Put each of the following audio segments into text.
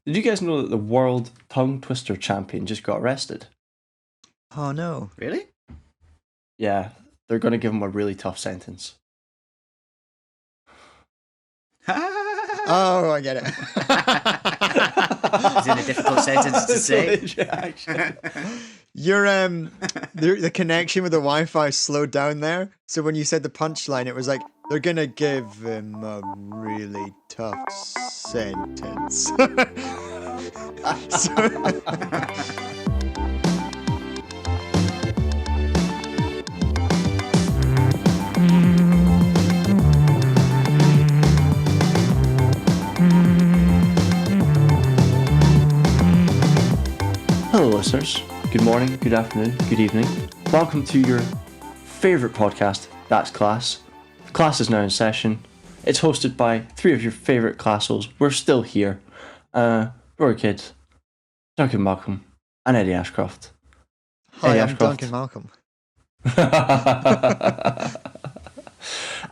Did you guys know that the world tongue twister champion just got arrested? Oh no! Really? Yeah, they're going to give him a really tough sentence. Oh, I get it. It's in a difficult sentence to say. Your the connection with the Wi-Fi slowed down there, so when you said the punchline, it was like they're gonna give him a really tough sentence. Hello, listeners. Good morning, good afternoon, good evening. Welcome to your favourite podcast, That's Class. Class is now in session. It's hosted by three of your favourite classals. We're still here. Ruaridh Kidd, Duncan Malcolm, and Eddie Ashcroft. Hi, Eddie I'm Ashcroft. Duncan Malcolm.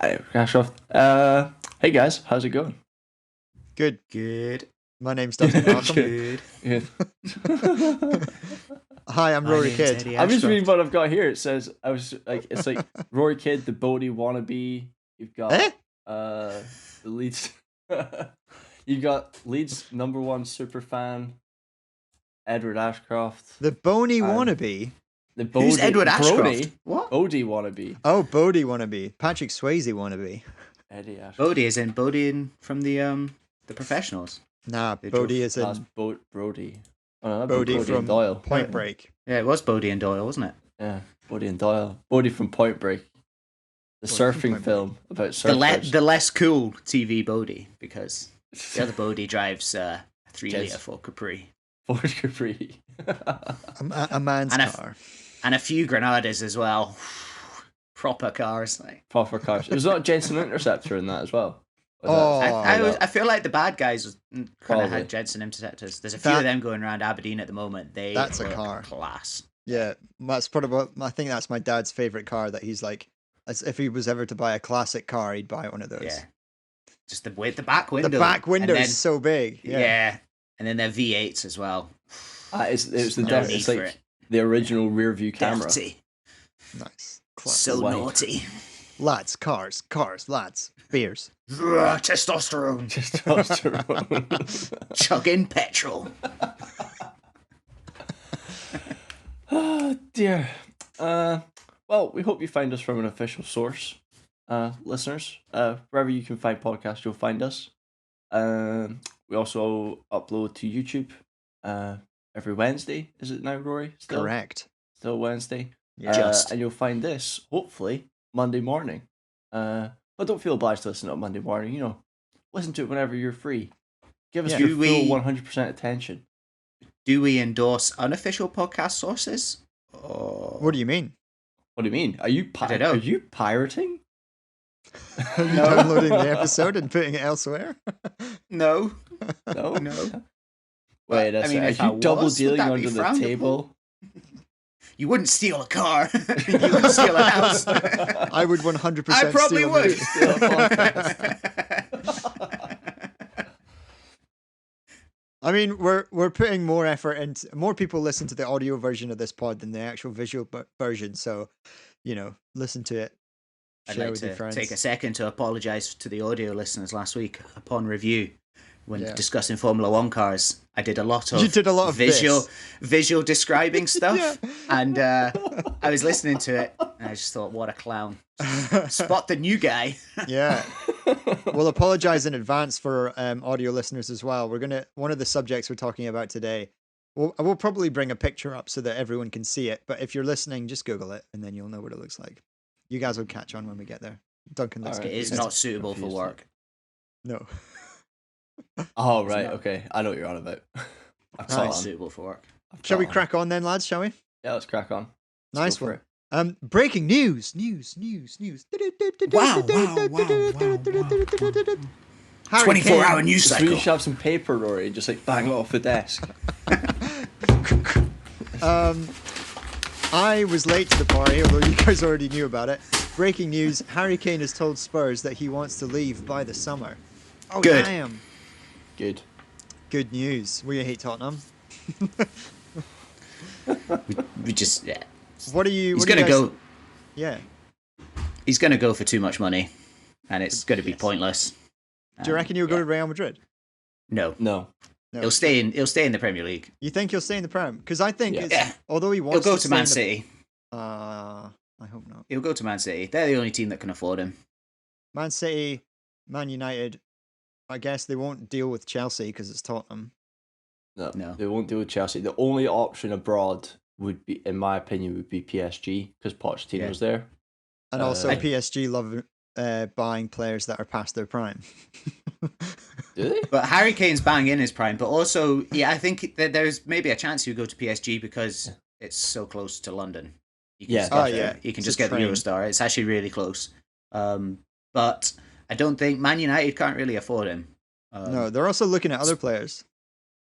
Eddie Ashcroft. Hey guys, how's it going? Good. Good. My name's Duncan Malcolm. Good. Good. Hi, I'm My Rory name's Kidd. Eddie I'm just Ashcroft. reading what I've got here. It says it's like Rory Kidd, the Bodie wannabe. You've got the Leeds. You've got Leeds #1 super fan, Edward Ashcroft. The bony wannabe. The Bodie, Who's Edward Ashcroft? Brody, What? Bodie wannabe. Oh, Bodie wannabe. Patrick Swayze wannabe. Eddie Ashcroft. Bodie is in Bodie from the Professionals. Nah, They Bodie drove- is That's in Brody. Oh, no, that'd be Bodie Bodie from and Doyle. Point Break. Yeah, it was Bodie and Doyle, wasn't it? Yeah, Bodie and Doyle. Bodie from Point Break. The Bodie from surfing Point film about The, surfers. the less cool TV Bodie, because the other Bodie drives a 3-litre Yes. Ford Capri. Ford Capri. A man's And car. And a few Granadas as well. Proper cars. Like. Proper cars. It was not Jensen Interceptor in that as well. Oh. I feel like the bad guys kind Probably. of had Jensen Interceptors. There's a few That- of them going around Aberdeen at the moment. That's a look car. class. Yeah, that's probably. I think that's my dad's favorite car. That he's like, as if he was ever to buy a classic car, he'd buy one of those. Yeah. Just the back window. The back window and then- is so big. Yeah. And then they're V8s as well. It was the No def- need it's for like it. the original rear view camera. Dirty. Nice. Class. So White. naughty. Lads, cars, beers. lads, beers. Testosterone. Testosterone. Chugging petrol. Oh dear. Well, we hope you find us from an official source, listeners. Wherever you can find podcasts, you'll find us. We also upload to YouTube every Wednesday. Is it now, Rory? Still? Correct. Still Wednesday. Yeah. And you'll find this, hopefully, Monday morning. But don't feel obliged to listen on Monday morning. You know, listen to it whenever you're free. Give us Yeah. your Do full we- 100% attention. Do we endorse unofficial podcast sources? Or... What do you mean? What do you mean? Are you I don't know. Are you pirating? Are you downloading the episode and putting it elsewhere? No. No. No. Wait, I mean, are if I you double was, would dealing that be under the frowned table? You wouldn't steal a car. You wouldn't steal a house. I would 100%. I probably steal would. the- Steal a podcast. I mean, we're putting more effort and more people listen to the audio version of this pod than the actual visual version. So, listen to it. I'd Share like with your to friends. take a second to apologise to the audio listeners last week upon review. When Yeah. discussing Formula One cars, I did a lot of You did a lot of visual describing stuff, Yeah. and I was listening to it, and I just thought, what a clown! Spot the new guy. Yeah. We'll apologize in advance for audio listeners as well. One of the subjects we're talking about today. We'll probably bring a picture up so that everyone can see it. But if you're listening, just Google it, and then you'll know what it looks like. You guys will catch on when we get there. Duncan, let's All get right. It is this. not suitable for Confused. work. No. Oh, right. not. Okay. I know what you're on about. I've It's caught not on. suitable for work. I've Shall we caught on. crack on then, lads? Shall we? Yeah, let's crack on. Nice go for one. it. Breaking news. Wow. Harry 24-hour Kane. news Just cycle. really shove some paper, Rory, and just like bang it off the desk. I was late to the party, although you guys already knew about it. Breaking news: Harry Kane has told Spurs that he wants to leave by the summer. Oh, Good. damn. Good. good news. We hate Tottenham. We just What are you? He's what do gonna you guys- go. Yeah. He's gonna go for too much money, and it's gonna be Yes. pointless. Do you reckon he'll go to Real Madrid? No, No. No. he'll stay in. He'll stay in the Premier League. You think he'll stay in the Prem? Because I think Yeah. it's Yeah. although he He'll wants go to to Man stay in City. I hope not. He'll go to Man City. They're the only team that can afford him. Man City, Man United. I guess they won't deal with Chelsea because it's Tottenham. No. They won't deal with Chelsea. The only option abroad would be, in my opinion, would be PSG because Pochettino's there. And also I- PSG love buying players that are past their prime. Do they? But Harry Kane's bang in his prime. But also, I think that there's maybe a chance he'll go to PSG because it's so close to London. You can Yeah, just get definitely. You can It's just a get the train. Eurostar. It's actually really close. But I don't think Man United can't really afford him. No, they're also looking at other players.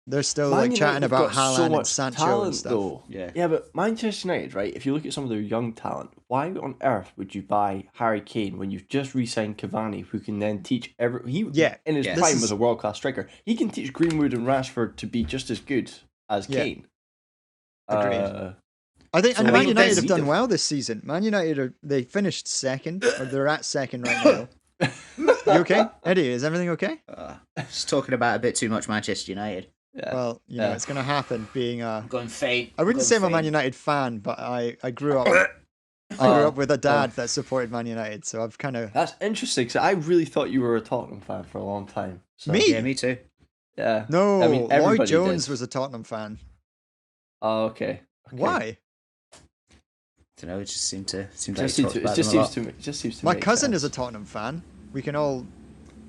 They're still Man like United chatting have about got Haaland and much Sancho talent, and stuff. though. Yeah. But Manchester United, right? If you look at some of their young talent, why on earth would you buy Harry Kane when you've just re-signed Cavani, who can then teach Yeah, in his yeah. prime This is- was a world class striker. He can teach Greenwood and Rashford to be just as good as Yeah. Kane. Agreed. I think, So and I Man mean, United that's- have done well this season. Man United they finished second, or they're at second right now. You okay, Eddie? Is everything okay? Just talking about a bit too much Manchester United. Yeah. Well, you know Yeah. it's going to happen. Being a, I'm going faint. I wouldn't say I'm a Man United fan, but I grew up. I grew up with a dad that supported Man United, so I've kind of That's interesting. So I really thought you were a Tottenham fan for a long time. So, Me? Yeah, me too. Yeah. no. I mean, Lloyd everybody Jones did. was a Tottenham fan. Oh, okay. Why? I don't know. It just seemed to It like just he seems talked to. It about just them a seems lot. to. It just seems to. My make cousin sense. is a Tottenham fan. We can all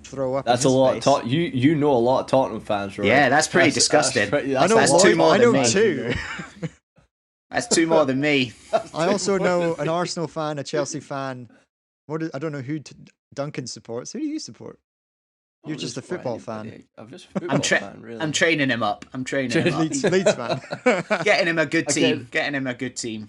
throw up. That's in a his lot. face. You know a lot of Tottenham fans, right? Yeah, that's pretty disgusting. I know That's Lloyd, two more I than know me. two. That's two more than me. I also know an Arsenal fan, a Chelsea fan. I don't know who Duncan supports. Who do you support? You're just a football fan. I'm just a football fan, really. I'm training him up. I'm training him up. Leeds fan. Getting him a good team. Again. Getting him a good team.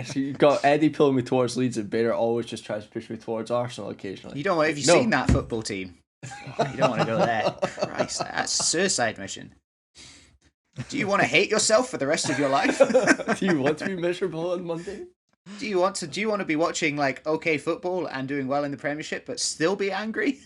So you've got Eddie pulling me towards Leeds, and Bader always just tries to push me towards Arsenal occasionally. You don't want. Have you No. seen that football team? You don't want to go there. Christ, that's a suicide mission. Do you want to hate yourself for the rest of your life? Do you want to be miserable on Monday? Do you want to be watching like okay football and doing well in the Premiership, but still be angry?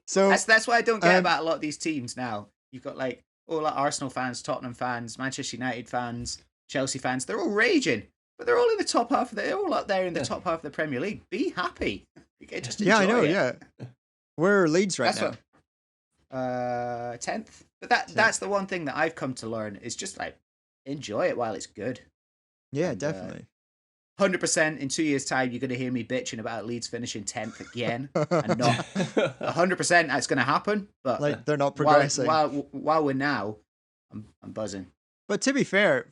So That's what I don't get Um, about a lot of these teams now. You've got like all like Arsenal fans, Tottenham fans, Manchester United fans, Chelsea fans. They're all raging, but they're all in the top half. They're all up there in the top half of the Premier League. Be happy. Okay, just yeah, I enjoy know. it. Yeah, where are Leeds right That's now? what. 10th. But that's the one thing that I've come to learn is just like enjoy it while it's good. Yeah, and, definitely. 100% in 2 years' time, you're going to hear me bitching about Leeds finishing 10th again, and not 100% that's going to happen. But Like they're not progressing. while we're now, I'm buzzing. But to be fair,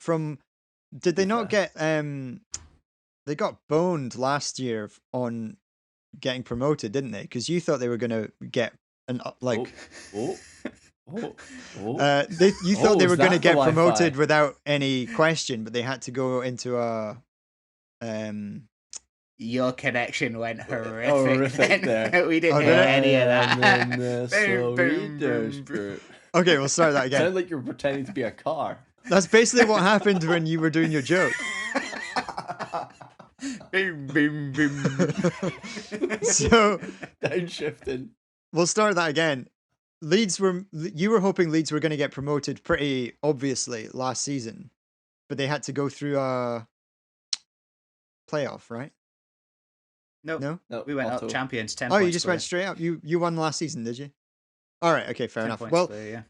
did they not get they got boned last year on getting promoted, didn't they? Because you thought they were going to get an you thought they were going to that get the Wi-Fi? promoted without any question, but they had to go into a Your connection went horrific. Horrific then. there. We didn't Oh, hear did it? any of that. Boom, Boom, boom, boom. Okay, we'll start that It again. sounded like you were pretending to be a car. That's basically what happened when you were doing your joke. Boom, boom, boom. So Downshifting. we'll start that again. You were hoping Leeds were going to get promoted pretty obviously last season, but they had to go through a playoff, right? No, No? No, we went auto. up champions. 10 Oh, points you just clear. went straight up. You won last season, did you? All right, okay, fair 10 enough. points Well, clear, yeah.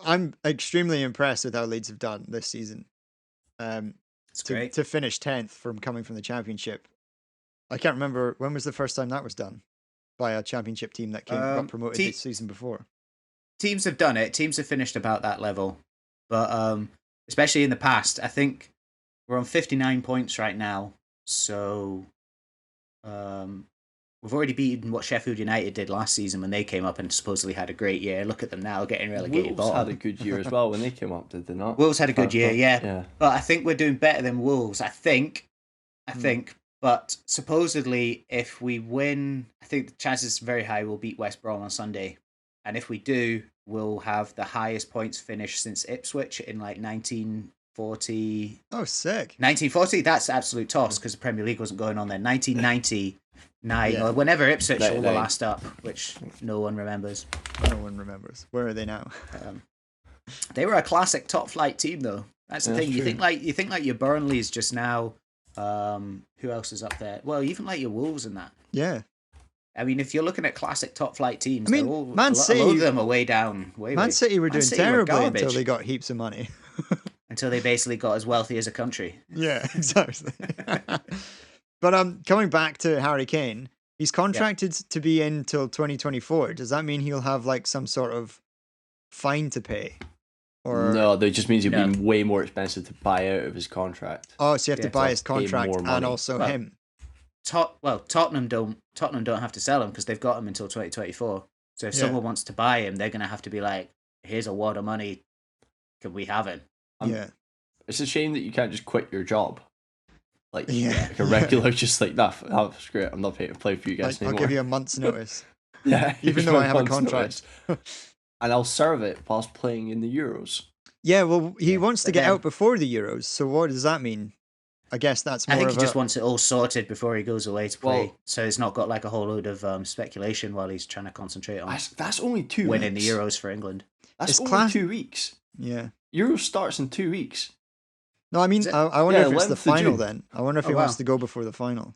I'm extremely impressed with how Leeds have done this season. It's great. To finish 10th from coming from the championship. I can't remember when was the first time that was done by a championship team that got promoted the season before. Teams have done it. Teams have finished about that level, but especially in the past, I think we're on 59 points right now. So we've already beaten what Sheffield United did last season when they came up and supposedly had a great year. Look at them now getting relegated. Wolves bottom. had a good year as well when they came up, did they not? Wolves had a good year, yeah. Yeah. But I think we're doing better than Wolves. I think. But supposedly, if we win, I think the chances are very high we'll beat West Brom on Sunday. And if we do, will have the highest points finish since Ipswich in like 1940. Oh, sick. 1940, that's absolute toss because the Premier League wasn't going on then. 1999, Yeah. or whenever Ipswich were 99. last up, which no one remembers. No one remembers. Where are they now? They were a classic top flight team, though. That's the That's thing. You true. think like your Burnleys just now. Who else is up there? Well, even like your Wolves and that. Yeah. I mean, if you're looking at classic top flight teams, I mean, they're all, Man a City- lot of them are way down. Man City were Man doing City were terribly until garbage. they got heaps of money. Until they basically got as wealthy as a country. Yeah, exactly. But coming back to Harry Kane, he's contracted to be in till 2024. Does that mean he'll have like some sort of fine to pay? Or No, that just means it'd No. be way more expensive to buy out of his contract. oh, so you have to Yeah, buy so his pay contract more and money. also Well, him. Tottenham don't have to sell him because they've got him until 2024. So if Yeah. someone wants to buy him, they're going to have to be like, "Here's a wad of money. Can we have him?" Yeah. It's a shame that you can't just quit your job. Like, Yeah. like a regular, just like, nah, screw it, I'm not paying to play for you guys Like, I'll anymore. give you a month's notice. Yeah, even here's though my I have a month's contract. notice. And I'll serve it whilst playing in the Euros. Yeah, well, he Yeah, wants to but get then- out before the Euros. So what does that mean? I guess that's more I think of he just a... wants it all sorted before he goes away to play, Well- so he's not got like a whole load of speculation while he's trying to concentrate on That's only 2 winning weeks. the Euros for England. That's It's only class- 2 weeks. Yeah. Euros starts in 2 weeks. No, I mean, Is it? I wonder Yeah, if it's the 11th of final June. then. I wonder if Oh, he wants wow. to go before the final.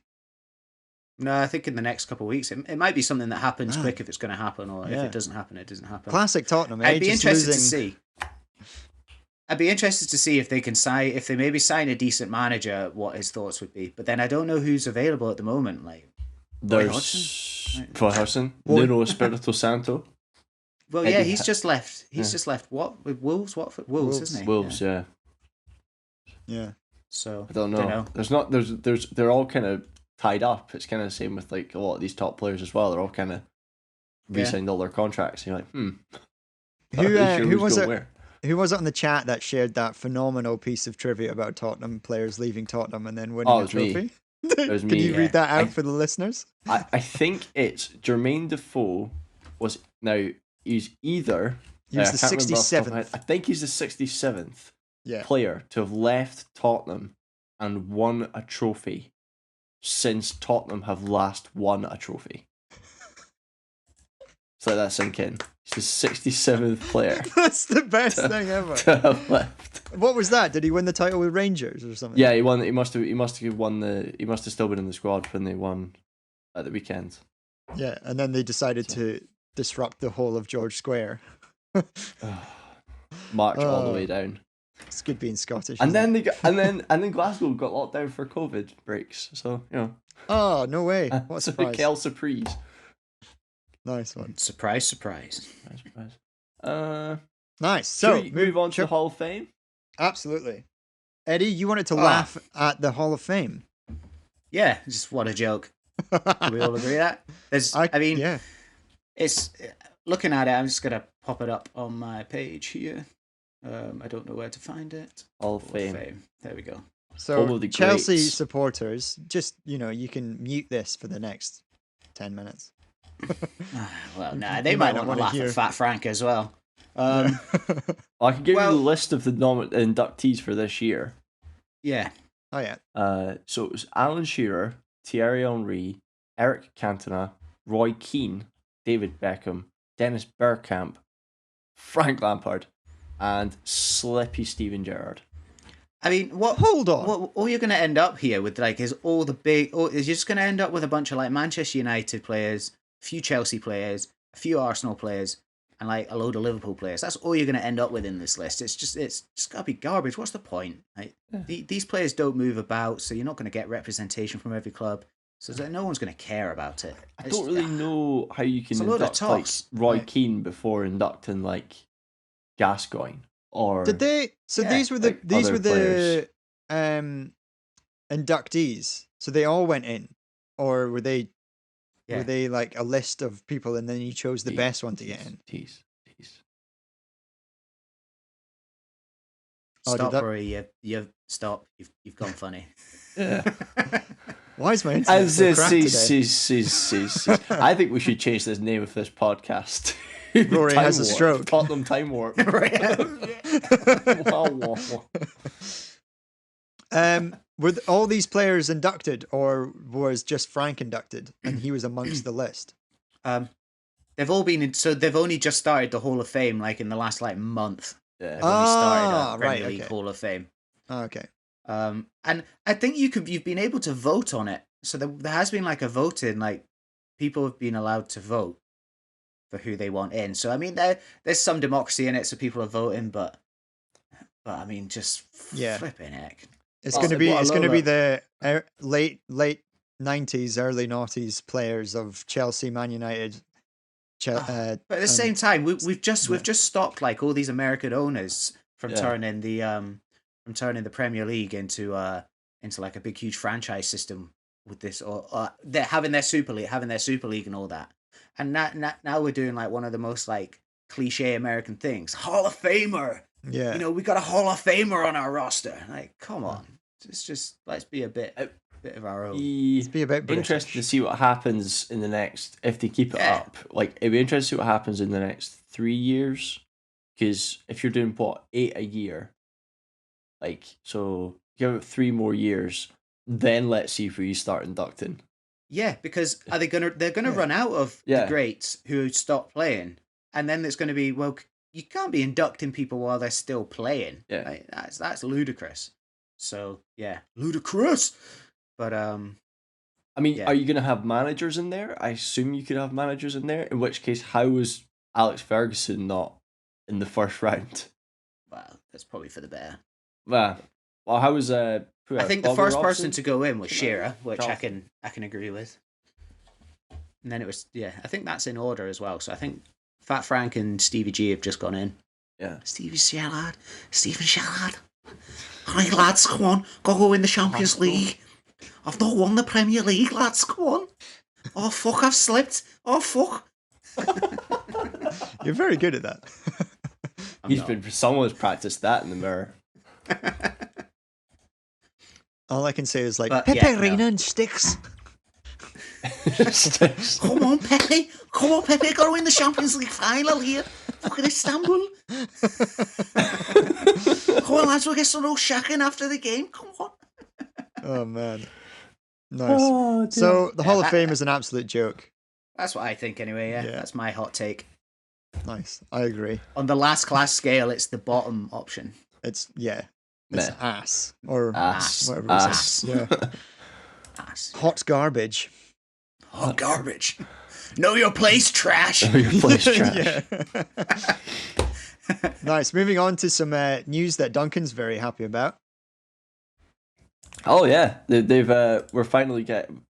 No, I think in the next couple of weeks, it might be something that happens Ah. quick if it's going to happen, or if Yeah. it doesn't happen, it doesn't happen. Classic Tottenham, eh? I'd be Just interested to losing- see. I'd be interested to see if they can sign, if they maybe sign a decent manager, what his thoughts would be. But then I don't know who's available at the moment. Like, There's Roy Hodgson, Well- Nuno Espirito Santo, well, Eddie yeah, he's Ha- just left. He's Yeah. just left. What with Wolves? Watford, Wolves, Wolves. isn't he? Wolves. Yeah. Yeah. So I don't know. There's not. There's. They're all kind of tied up. It's kind of the same with like a lot of these top players as well. They're all kind of Yeah. re-signed all their contracts. And you're like, Who, not really sure who who's was going it? where. Who was it on the chat that shared that phenomenal piece of trivia about Tottenham players leaving Tottenham and then winning Oh, a it was me. trophy? was Can me, you yeah. read that out I- for the listeners? I think it's Jermaine Defoe was now he's either He was I the can't remember off the top of my head. 67th. I think he's the 67th Yeah. player to have left Tottenham and won a trophy since Tottenham have last won a trophy. So let that sink in. He's the 67th player That's the best thing ever. to have left. What was that? Did he win the title with Rangers or something? Yeah, he won. He must have won the. He must have still been in the squad when they won at the weekend. Yeah, and then they decided to disrupt the whole of George Square. March all the Oh. way down. It's good being Scottish. And isn't then it? they got, and then Glasgow got locked down for COVID breaks. So Oh, no way. What a it's a surprise. Kel surprise. Nice one. surprise, surprise. Nice. So So, move on to sure. the Hall of Fame. Absolutely. Eddie, you wanted to Ah. laugh at the Hall of Fame. Yeah, just what a joke. Do we all agree that? There's, I mean, yeah. it's looking at it. I'm just gonna pop it up on my page here. I don't know where to find it. Hall of Hall Fame. There we go. So, Home of the Chelsea greats. supporters, just, you can mute this for the next 10 minutes. Well, nah, You they might might not want wanna to laugh hear. at Fat Frank as well. I can give Well- you the list of the inductees for this year. Yeah. Oh, yeah. So it was Alan Shearer, Thierry Henry, Eric Cantona, Roy Keane, David Beckham, Dennis Bergkamp, Frank Lampard, and Slippy Steven Gerrard. I mean, what? Hold on. What? All you're going to end up here with, like, is all the big. Is you're just going to end up with a bunch of like Manchester United players, a few Chelsea players, a few Arsenal players, and like a load of Liverpool players. That's all you're going to end up with in this list. It's just got to be garbage. What's the point? Like, these players don't move about, so you're not going to get representation from every club. So no one's going to care about it. I don't really know how you can It's a load of induct like toss. Roy Right. Keane before inducting like Gascoigne or Did they? So Yeah, these were the like other players. inductees. So they all went in, or were they? Yeah. Were they like a list of people, and then you chose the best one to get in? Tease. Oh, did Stop, that- Rory. You've stop. You've gone funny. Yeah. Why is my internet so crap today? I think we should change the name of this podcast. Rory Time has a warp. stroke. Tottenham time warp. Wow, wow, wow. Were all these players inducted, or was just Frank inducted, and he was amongst the list? They've all been in, so they've only just started the Hall of Fame like in the last like month. Yeah. They've only started Ah, a Premier right, League okay. Hall of Fame. Okay. And I think you've been able to vote on it. So there has been like a voting, like people have been allowed to vote for who they want in. So I mean, there's some democracy in it, so people are voting, but I mean, just flipping heck. It's Well, going to be what a it's going to be load the late 90s, early noughties players of Chelsea, Man United. But at the same time, we've just stopped like all these American owners from turning the Premier League into like a big huge franchise system with this, or they're having their Super League and all that. And now we're doing like one of the most like cliche American things, Hall of Famer. Yeah. You know, we got a Hall of Famer on our roster. Like, come on, it's just let's be a bit of our own. Let's be a bit British. Interested to see what happens in the next, if they keep it up. Like, it'd be interesting to see what happens in the next 3 years, because if you're doing 8 a year, like, so give it 3 more years, then let's see if we start inducting. Yeah, because they're gonna run out of the greats who stop playing, and then it's gonna be, well, you can't be inducting people while they're still playing. Yeah, right? That's ludicrous. So yeah, ludicrous. But I mean, are you gonna have managers in there? I assume you could have managers in there. In which case, how was Alex Ferguson not in the first round? Well, that's probably for the better. Well, how was I think the Bobby first Robson? person to go in was Shearer, which Charlton. I can agree with. And then it was I think that's in order as well. So I think Fat Frank and Stevie G have just gone in. Yeah. Stephen Shallard. Hi lads, come on, go win the Champions League. I've not won the Premier League, lads, come on. Oh fuck, I've slipped. Oh fuck. You're very good at that. Someone's practiced that in the mirror. All I can say is like Pepe Reina and sticks. Come on, Pepe, gotta win the Champions League final here. Fucking Istanbul. Come on, lads, we'll get some real shacking after the game. Come on. Oh man, nice. So the Hall of Fame is an absolute joke. That's what I think, anyway. Yeah, that's my hot take. Nice, I agree. On the last class scale, it's the bottom option. It's ass or whatever. Ass. Yeah. Ass. Hot garbage. Hot garbage. Know your place, trash. Know your place, trash. Yeah. Nice. Moving on to some news that Duncan's very happy about. Oh yeah, we're finally getting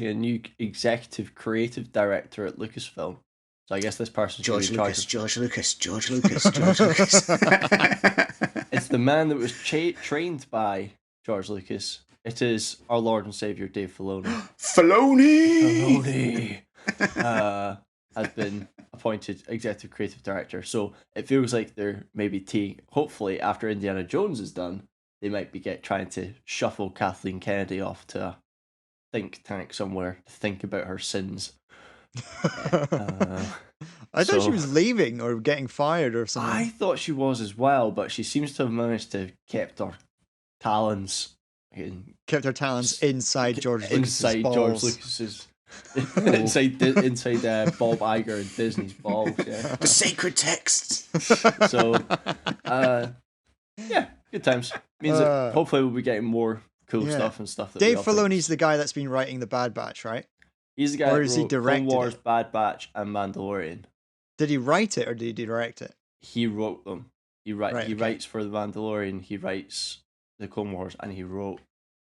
a new executive creative director at Lucasfilm. So I guess this person's George Lucas. It's the man that was trained by George Lucas. It is our Lord and Savior Dave Filoni. Filoni has been appointed executive creative director. So it feels like they're maybe hopefully after Indiana Jones is done, they might be trying to shuffle Kathleen Kennedy off to a think tank somewhere to think about her sins. I thought she was leaving or getting fired or something. I thought she was as well, but she seems to have managed to kept her talons inside George Lucas's balls. inside Bob Iger and Disney's balls. Yeah. The sacred texts. So, yeah, good times. Means that hopefully we'll be getting more cool stuff and stuff. That Dave Filoni's the guy that's been writing the Bad Batch, right? He's the guy or that is wrote he directed Clone Wars, it? Bad Batch, and Mandalorian. Did he write it or did he direct it? He wrote them. He writes for the Mandalorian. He writes the Clone Wars, and he wrote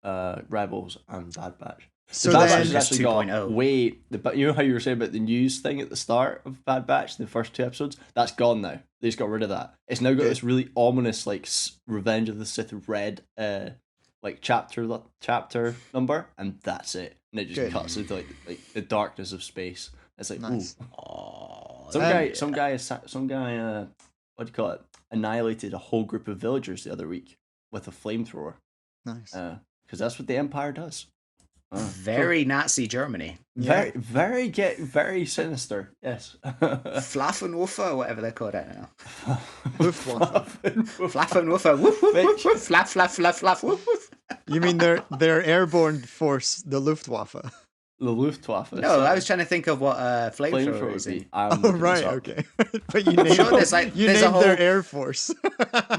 Rebels and Bad Batch. So Bad then, Batch has actually got 2.0. you know how you were saying about the news thing at the start of Bad Batch, the first 2 episodes? That's gone now. They just got rid of that. It's now got this really ominous, like, Revenge of the Sith red, like, chapter number, and that's it. And it just cuts into like the darkness of space. It's like, nice. Ooh. Some guy, what do you call it? Annihilated a whole group of villagers the other week with a flamethrower. Nice. Because that's what the Empire does. Very Nazi Germany. Yeah. Very sinister. Yes. Flaffenwoofer, whatever they're called, I don't know. Luftwaffe. Flaffenwoofer, woof woof woof woof, flap flap flap flap, woof woof. You mean their airborne force, the Luftwaffe? The Luftwaffe. No, I was trying to think of what flamethrower would is. be. Oh, right, okay. But you named, Sure, there's like- you there's a named their whole- air force.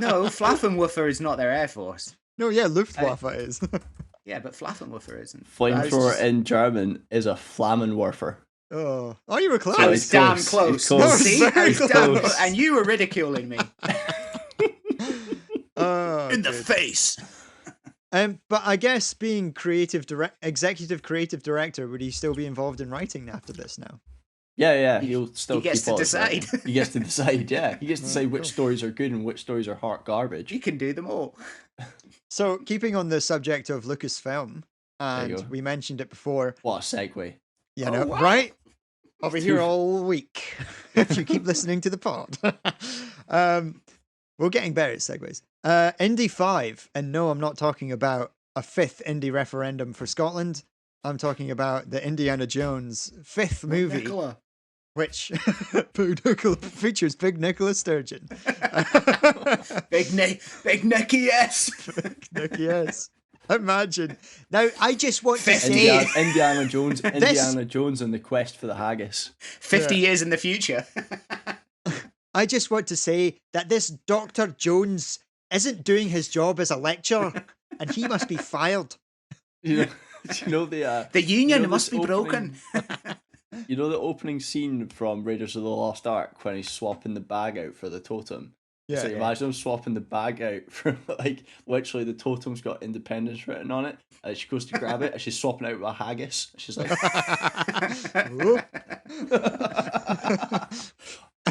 No, Flaffenwoofer is not their air force. No, yeah, Luftwaffe is. Yeah, but Flaffenwoofer isn't. Flamethrower in German is a Flammenwerfer. Oh, you were close. I So was it's damn close. close. It's close. See, I Very was damn close. close. And you were ridiculing me Oh, in the good. face. But I guess being executive creative director, would he still be involved in writing after this now? Yeah. He'll still. He gets keep to all his writing. decide. He gets to decide. Yeah, he gets to decide which cool. stories are good and which stories are hot garbage. You can do them all. So, keeping on the subject of Lucasfilm, There you and go. we mentioned it before, What a segue. you Oh, know, wow. right? I'll be here Too- all week if you keep listening to the pod. We're getting better at segues. Indy 5, and no, I'm not talking about a fifth Indy referendum for Scotland. I'm talking about the Indiana Jones fifth movie, Nicola. which features Big Nicola Sturgeon. Big Nicky, yes. Nick, yes. Imagine. Now, I just want to 50. say, Indiana Jones. Indiana Jones and the quest for the haggis. 50 years in the future. I just want to say that this Dr. Jones isn't doing his job as a lecturer, and he must be fired. You know the The union you know must this be broken. You know the opening scene from Raiders of the Lost Ark when he's swapping the bag out for the totem. Yeah, So yeah. imagine him swapping the bag out for like literally the totem's got independence written on it, and she goes to grab it and she's swapping out with a haggis. She's like,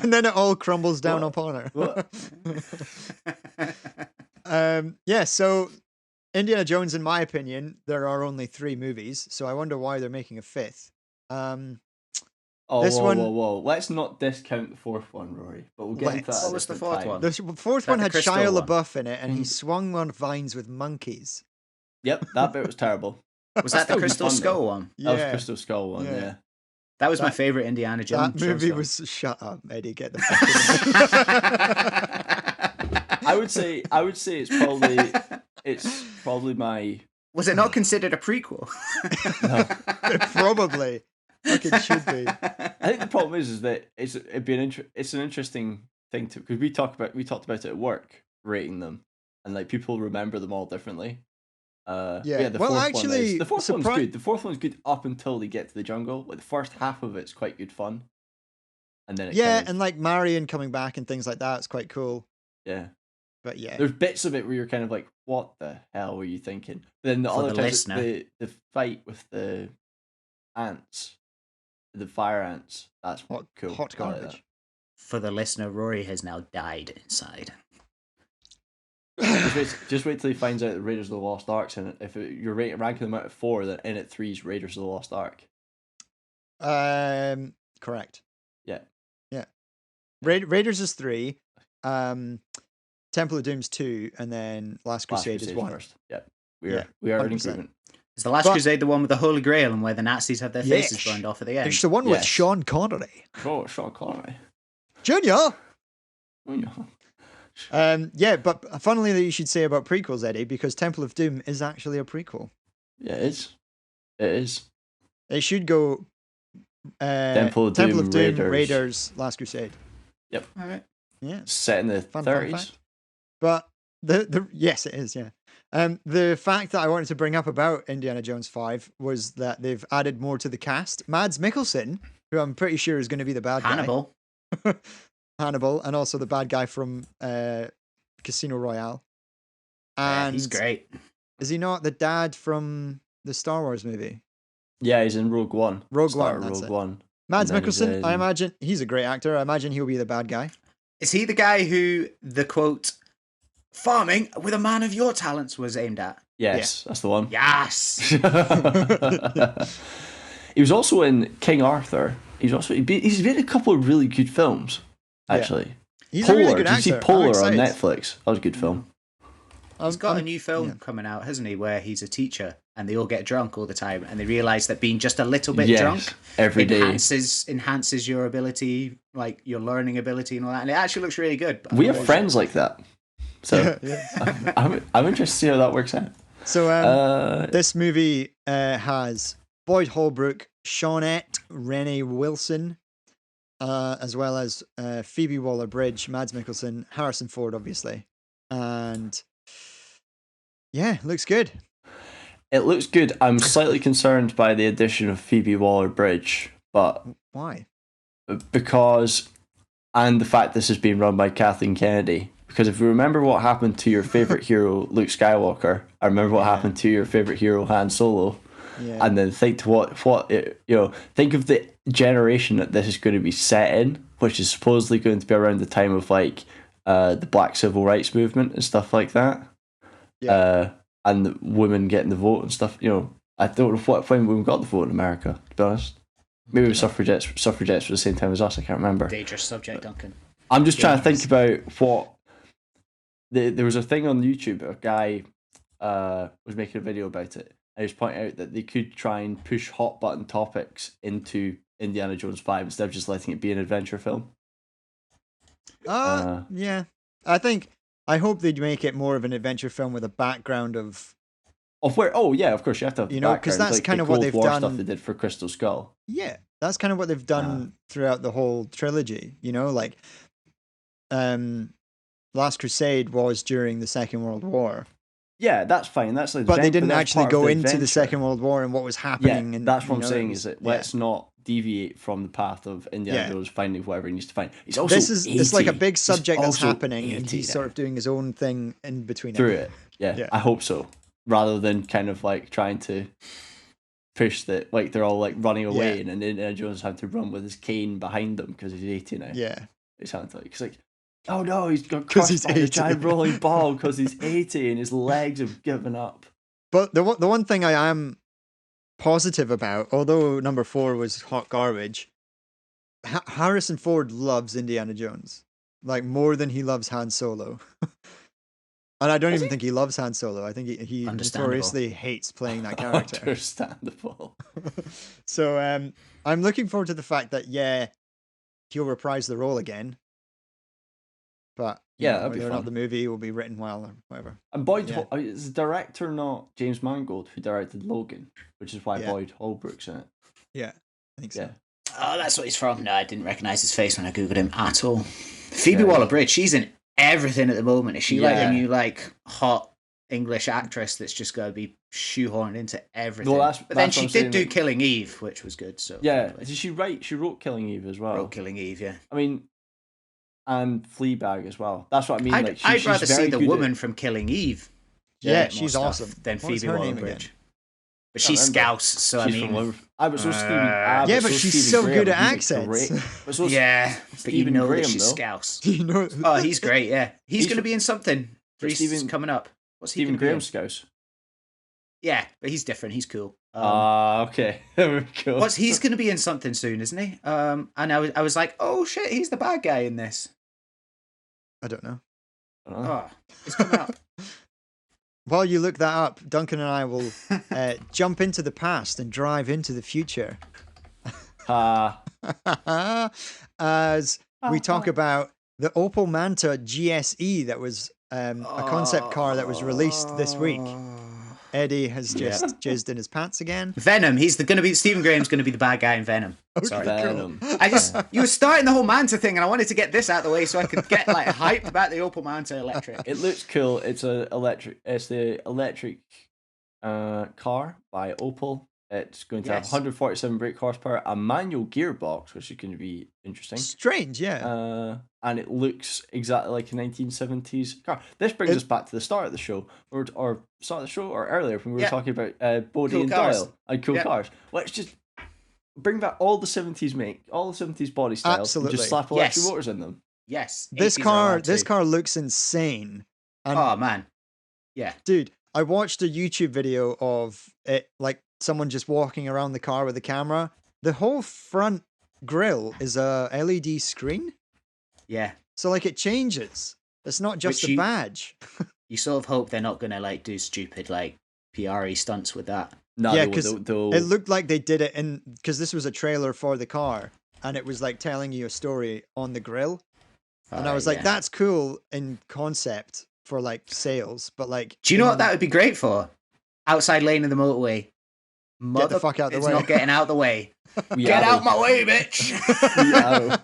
And then it all crumbles down What? upon her. "What?" Yeah, so Indiana Jones, in my opinion, there are only 3 movies, so I wonder why they're making a fifth. Oh, This one- whoa! Let's not discount the fourth one, Rory. But we'll get into that. Let's. at a What was the different fourth time. one? The fourth one the had crystal Shia one? LaBeouf in it, and he Mm. swung on vines with monkeys. Yep, that bit was terrible. Was that the Still Crystal fun, Skull though. one? That was Yeah, Crystal Skull one. Yeah. Yeah. That was my favourite Indiana Jones. that movie film. was. Shut up, Eddie. Get the fuck I would say it's probably my Was it not considered a prequel? no. Probably. Like it should be. I think the problem is that it's an interesting thing to because we talked about it at work, rating them, and like people remember them all differently. Yeah. The Well, fourth actually, the fourth one's surpri- good. The fourth one's good up until they get to the jungle. Like the first half of it's quite good fun, and then it Yeah, kind of, and like Marion coming back and things like that, it's quite cool. yeah. But yeah. There's bits of it where you're kind of like, what the hell were you thinking? But then the For other the times, listener. the fight with the ants, the fire ants, that's Hot, cool. hot I like that. garbage. For the listener, Rory has now died inside. Just wait till he finds out that Raiders of the Lost Ark's in it. If you're ranking them out of 4, then in at 3 is Raiders of the Lost Ark. Correct. Yeah. Yeah. Raiders is 3. Temple of Doom's 2, and then Last Crusade is 1. first. Yeah. Yeah, We are in 100%. agreement. Is the Last But- Crusade the one with the Holy Grail and where the Nazis have their faces Yes. burned off at the end? It's the one with Yes. Sean Connery. Oh, Sean Connery. Junior! Oh, yeah. Yeah, but funnily that you should say about prequels, Eddie, because Temple of Doom is actually a prequel. Yeah, it is. It is. It should go Temple of Doom, Raiders, Last Crusade. All right. Yeah. Set in the Fun 30s. fact. But the yes, it is, yeah. The fact that I wanted to bring up about Indiana Jones 5 was that they've added more to the cast. Mads Mikkelsen, who I'm pretty sure is going to be the bad Hannibal. guy. Hannibal, and also the bad guy from Casino Royale. Yeah, And he's great. is he not the dad from the Star Wars movie? Yeah, he's in Rogue One. Rogue Start One, of that's Rogue it. One. Mads And then he's Mikkelsen, I in- imagine he's a great actor. I imagine he'll be the bad guy. Is he the guy who the quote, farming with a man of your talents was aimed at? Yes, that's the one. Yes. He was also in King Arthur. He's been in a couple of really good films, actually. He's Polar. a really good Did you see actor. I'm Polar on excited. Netflix? That was a good film. He's got a new film yeah. coming out, hasn't he, where he's a teacher and they all get drunk all the time, and they realize that being just a little bit Yes, drunk every day. enhances your ability, like your learning ability and all that. And it actually looks really good. We have friends like that, so I'm interested to see how that works out. So this movie has Boyd Holbrook, Shawnette, Renee Wilson, as well as Phoebe Waller-Bridge, Mads Mikkelsen, Harrison Ford, obviously, and yeah, looks good. It looks good. I'm slightly concerned by the addition of Phoebe Waller-Bridge, but Why? because, and the fact this is being run by Kathleen Kennedy. Because if you remember what happened to your favorite hero Luke Skywalker, I remember what happened to your favorite hero Han Solo, and then think to think of the generation that this is going to be set in, which is supposedly going to be around the time of like the Black Civil Rights Movement and stuff like that. Yeah. And the women getting the vote and stuff. I don't know when women got the vote in America, to be honest. Maybe it was suffragettes for the same time as us, I can't remember. Dangerous subject, Duncan. I'm just trying to think about what... There was a thing on YouTube, a guy was making a video about it, and he was pointing out that they could try and push hot button topics into Indiana Jones 5 instead of just letting it be an adventure film. Yeah. I hope they'd make it more of an adventure film with a background of where. Oh yeah, of course you have to have the background, because that's like kind the of what Cold they've War done. stuff they did for Crystal Skull. Yeah, that's kind of what they've done throughout the whole trilogy. Like, Last Crusade was during the Second World War. Yeah, that's fine. That's like, but they didn't actually go into the Second World War and what was happening. Yeah, and that's what I'm saying. Is that let's not deviate from the path of Indiana Jones finding whatever he needs to find. He's also it's like a big subject that's happening, and he's sort of doing his own thing in between through it. Yeah, I hope so. Rather than kind of like trying to push that, like they're all like running away, and then Indiana Jones having to run with his cane behind them because he's 80 now. Yeah, it sounds like it's like, oh no, he's got crushed by a giant rolling ball because he's 80 and his legs have given up. But the one thing I am positive about, although number 4 was hot garbage, Harrison Ford loves Indiana Jones like more than he loves Han Solo. And I don't even think he loves Han Solo. I think he notoriously hates playing that character. Understandable. So I'm looking forward to the fact that he'll reprise the role again. But whether or not the movie will be written well or whatever. And Boyd is the director not James Mangold, who directed Logan, which is why Boyd Holbrook's in it. Yeah, I think so. Oh, that's what he's from. No, I didn't recognise his face when I googled him at all. Phoebe Waller-Bridge, she's in everything at the moment. Is she like a new hot English actress that's just going to be shoehorned into everything? Well, but then she did do Killing Eve, which was good. So did she write? She wrote Killing Eve as well. Wrote Killing Eve, yeah. I mean, and Fleabag as well. That's what I mean. I'd rather see the woman from Killing Eve. Yeah, she's awesome. Than Phoebe Waller-Bridge. But she's Scouse, so she's but she's so good at accents. But you know that she's Scouse. Oh, he's great. Yeah, he's going to be in something. He's coming up. What's Stephen Graham's Scouse? Yeah, but he's different. He's cool. Okay. Cool. He's going to be in something soon, isn't he? And I was like, oh shit, he's the bad guy in this. I don't know. Oh, it's coming up. While you look that up, Duncan and I will jump into the past and drive into the future. As we talk about the Opel Manta GSe that was a concept car that was released this week. Eddie has just jizzed in his pants again. Venom. Stephen Graham's going to be the bad guy in Venom. Okay, sorry, Venom. You were starting the whole Manta thing, and I wanted to get this out of the way so I could get hyped about the Opel Manta electric. It looks cool. It's the electric car by Opel. It's going to have 147 brake horsepower, a manual gearbox, which is going to be interesting. Strange, yeah. And it looks exactly like a 1970s car. This brings us back to the start of the show, or earlier when we were talking about Bodie cool and cars. Doyle and cool cars. Let's just bring back all the 70s all the 70s body styles, absolutely, and just slap electric motors in them. Yes. This car looks insane. And, oh man, yeah, dude, I watched a YouTube video of it, like someone just walking around the car with a camera. The whole front grille is a LED screen. Yeah. So like it changes. It's not just a badge. You sort of hope they're not going to do stupid PR stunts with that. No, Yeah, they'll- 'cause they'll- It looked like they did it because this was a trailer for the car, and it was like telling you a story on the grill, and I was like, yeah. that's cool in concept for like sales, but like, Do you know what that would be great for? Outside lane of the motorway. Get the fuck out the it's way. not getting out the way. Wee Get arrow. out my way, bitch! Wee arrow.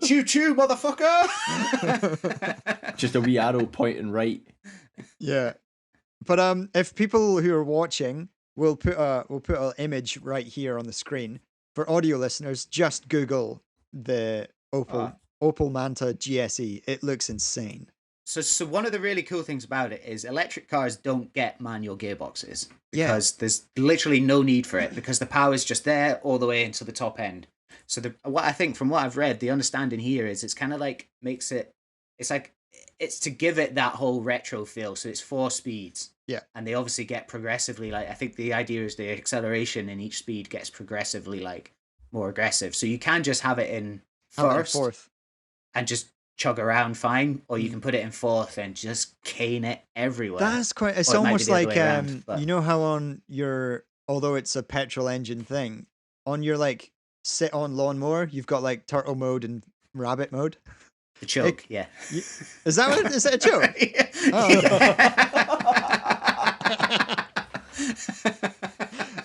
Choo choo, motherfucker! Just a wee arrow pointing right. Yeah, but if people who are watching, we'll put an image right here on the screen. For audio listeners, just Google the Opel Manta GSe. It looks insane. So one of the really cool things about it is electric cars don't get manual gearboxes because there's literally no need for it because the power is just there all the way into the top end. So what I think from what I've read, the understanding here is it's kind of like it's to give it that whole retro feel. So it's 4 speeds. Yeah. And they obviously get progressively I think the idea is the acceleration in each speed gets progressively more aggressive. So you can just have it in fourth and just chug around fine, or you can put it in fourth and just cane it everywhere. That's quite. It's Or it might be almost the other like way around, but- you know how on your, although it's a petrol engine thing, on your like sit on lawnmower, you've got like turtle mode and rabbit mode. The choke, yeah. Is that what? Is it a joke?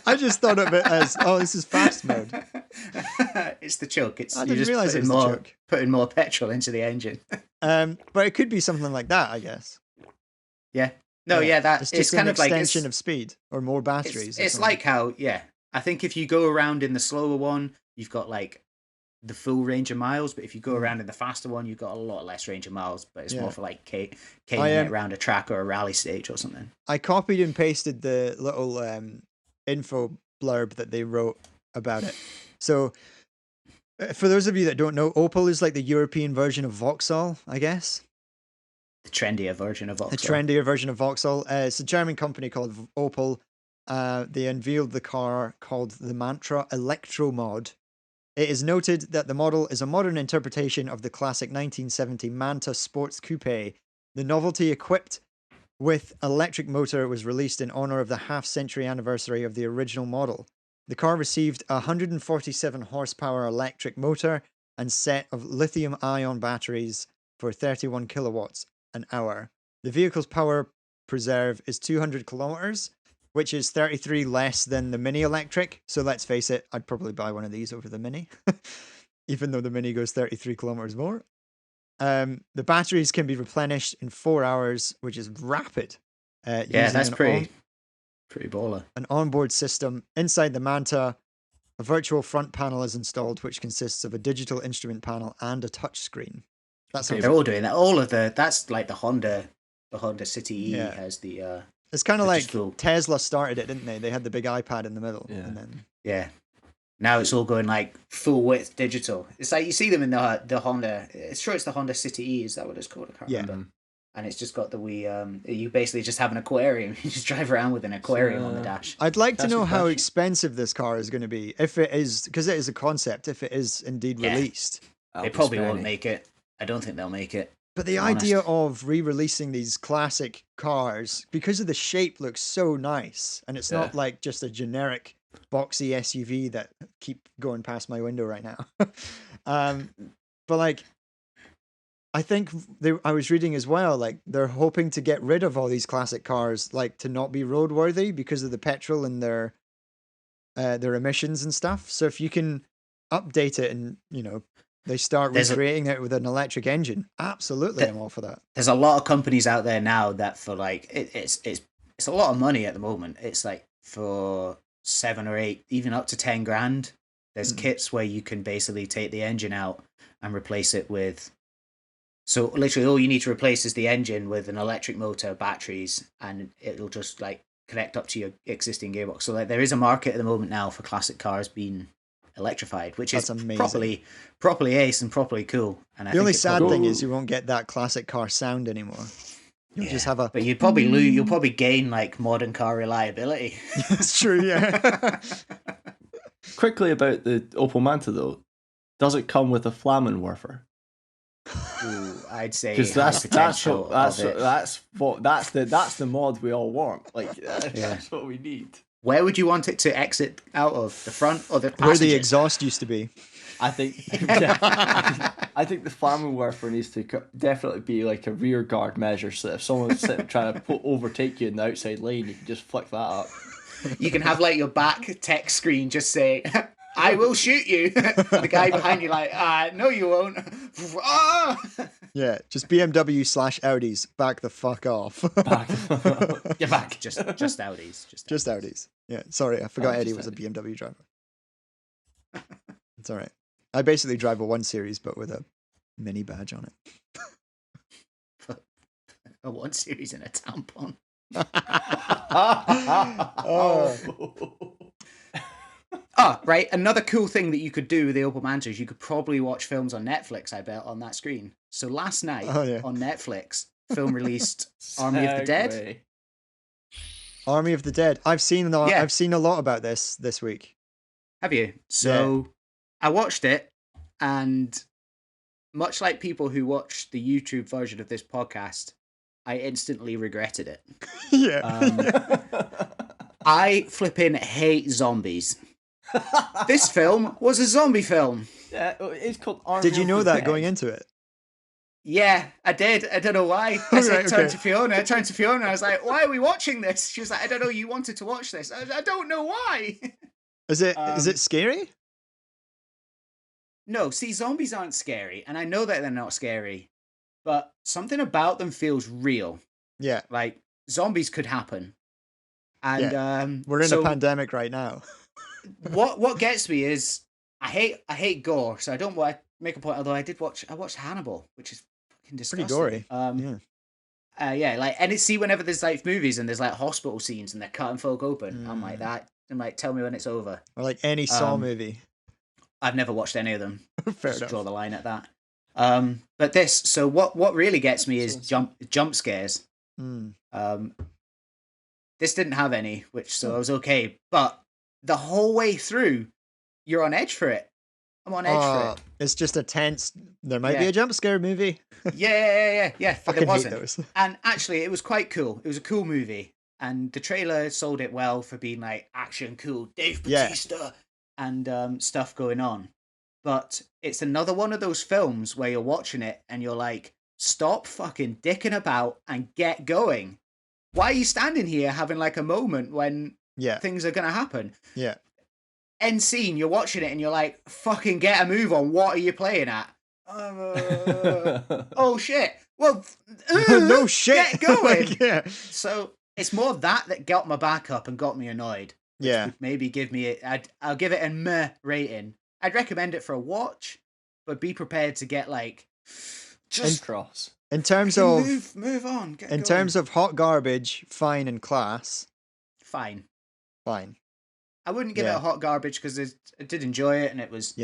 I just thought of it as, this is fast mode. It's the choke. It's I you're didn't just realise it putting was the more choke. putting more petrol into the engine. But it could be something like that, I guess. Yeah. No, yeah, that it's it's just kind an of like extension of speed or more batteries. It's like how, I think if you go around in the slower one, you've got like the full range of miles, but if you go around in the faster one, you've got a lot less range of miles, but it's more for like caning it around a track or a rally stage or something. I copied and pasted the little info blurb that they wrote about it. So, for those of you that don't know, Opel is like the European version of Vauxhall, I guess. The trendier version of Vauxhall. The trendier version of Vauxhall. It's a German company called Opel. They unveiled the car called the Manta Electromod. It is noted that the model is a modern interpretation of the classic 1970 Manta Sports Coupe. The novelty equipped with electric motor was released in honor of the half-century anniversary of the original model. The car received a 147 horsepower electric motor and set of lithium-ion batteries for 31 kilowatts an hour. The vehicle's power preserve is 200 kilometers, which is 33 less than the Mini Electric. So let's face it, I'd probably buy one of these over the Mini, even though the Mini goes 33 kilometers more. The batteries can be replenished in 4 hours, which is rapid. That's pretty baller. An onboard system inside the Manta. A virtual front panel is installed, which consists of a digital instrument panel and a touch screen. They're all doing that. That's like the Honda City E has the. It's kind of like cool. Tesla started it, didn't they? They had the big iPad in the middle. Yeah. And then... Yeah. Now it's all going like full width digital. It's like you see them in the Honda. It's sure it's the Honda City E. Is that what it's called? I can't remember. And it's just got the wee. You basically just have an aquarium. You just drive around with an aquarium on the dash. I'd like to know how expensive this car is going to be, if it is, because it is a concept. If it is indeed released, They probably won't make it. I don't think they'll make it. But the idea of re-releasing these classic cars, because of the shape, looks so nice, and it's not like just a generic boxy SUV that keep going past my window right now. But like, I think I was reading as well, like they're hoping to get rid of all these classic cars, like to not be roadworthy because of the petrol and their emissions and stuff. So if you can update it and they start recreating it with an electric engine, absolutely, I'm all for that. There's a lot of companies out there now that for like it's a lot of money at the moment. It's like for 7 or 8, even up to 10 grand. There's kits where you can basically take the engine out and replace it with. So literally, all you need to replace is the engine with an electric motor, batteries, and it'll just like connect up to your existing gearbox. So like there is a market at the moment now for classic cars being electrified, which is properly ace and properly cool. And the only sad thing is you won't get that classic car sound anymore. You'll just have a. But you'll probably gain like modern car reliability. That's true. Yeah. Quickly about the Opel Manta though, does it come with a Flammenwerfer? Ooh, I'd say Because high that's potential of it. that's the mod we all want. Like Yeah. that's what we need. Where would you want it to exit out of? The front or the passengers? Where the exhaust used to be. I think I think the flammable werfer needs to definitely be like a rear guard measure, so that if someone's sitting trying to overtake you in the outside lane, you can just flick that up. You can have like your back text screen just say, "I will shoot you." The guy behind you like, no, you won't. Yeah, just BMW/Audis. Back the fuck off. Get back. Just Audis. Just Audis. Yeah, sorry, I forgot Oh, Eddie just was a BMW driver. It's all right. I basically drive a 1 Series, but with a mini badge on it. A 1 Series and a tampon. Oh, right. Another cool thing that you could do with the Opel Manta is you could probably watch films on Netflix, I bet, on that screen. So last night on Netflix, film released Army of the Dead. Army of the Dead. I've seen a lot about this week. Have you? So I watched it, and much like people who watch the YouTube version of this podcast, I instantly regretted it. Yeah. I flipping hate zombies. This film was a zombie film. Yeah, it's called Army Did you of know the that Dead. going into it? Yeah, I did. I don't know why. I said, Right, turned to Fiona. I was like, why are we watching this? She was like, I don't know. You wanted to watch this. I don't know why. Is it scary? No, see, zombies aren't scary. And I know that they're not scary. But something about them feels real. Yeah. Like, zombies could happen. And we're in a pandemic right now. what gets me is I hate gore, so I don't want to make a point. Although I watched Hannibal, which is fucking disgusting. Pretty gory. And it's whenever there's like movies and there's like hospital scenes and they're cutting folk open, I'm like that. I'm like, tell me when it's over. Or like any Saw movie. I've never watched any of them. Fair Just enough. draw the line at that. But this, so what really gets me is jump scares. This didn't have any, so I was okay. But the whole way through, you're on edge for it. I'm on edge for it. It's just a tense. There might be a jump scare movie. Yeah. But there wasn't. Hate those. And actually, it was quite cool. It was a cool movie, and the trailer sold it well for being like action, cool, Dave Bautista, and stuff going on. But it's another one of those films where you're watching it and you're like, stop fucking dicking about and get going. Why are you standing here having like a moment when things are going to happen? Yeah. End scene, you're watching it and you're like, fucking get a move on. What are you playing at? Oh shit. Well, no shit. Get going. Like, So it's more that got my back up and got me annoyed. Yeah. Maybe give me I'll give it a meh rating. I'd recommend it for a watch, but be prepared to get like just cross. In terms of move on. Get going. terms of hot garbage, fine and class. Fine. I wouldn't give it a hot garbage because I did enjoy it and it was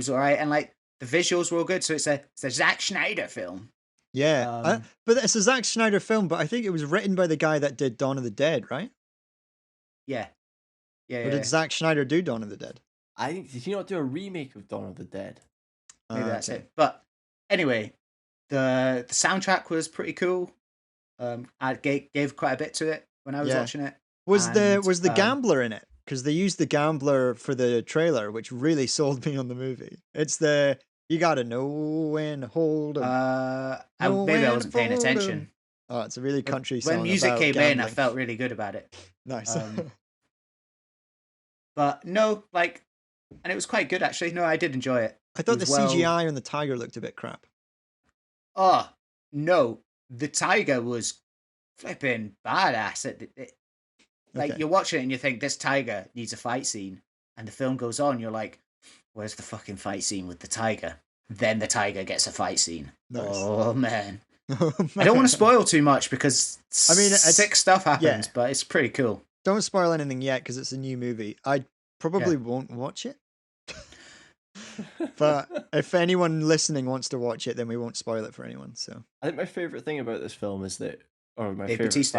all right, and like the visuals were all good. So it's a Zack Snyder film. Yeah, but it's a Zack Snyder film. But I think it was written by the guy that did Dawn of the Dead, right? Yeah. Or did Zack Schneider do Dawn of the Dead? I think did he not do a remake of Dawn of the Dead? Maybe that's it. But anyway, the soundtrack was pretty cool. I gave quite a bit to it when I was watching it. Was the Gambler in it? Because they used the Gambler for the trailer, which really sold me on the movie. It's the you gotta know when to hold 'em. Maybe I wasn't paying attention. Oh, it's a really country song. When music about came gambling. in, I felt really good about it. Nice. But no, like, and it was quite good actually. No, I did enjoy it. I thought the CGI on the tiger looked a bit crap. Oh no, the tiger was flipping badass. You're watching it and you think this tiger needs a fight scene, and the film goes on. You're like, where's the fucking fight scene with the tiger? Then the tiger gets a fight scene. Nice. Oh man. I don't want to spoil too much because sick stuff happens, but it's pretty cool. Don't spoil anything yet because it's a new movie. I probably won't watch it. But if anyone listening wants to watch it, then we won't spoil it for anyone. So I think my favorite thing about this film is that, or my Dave favorite Bautista.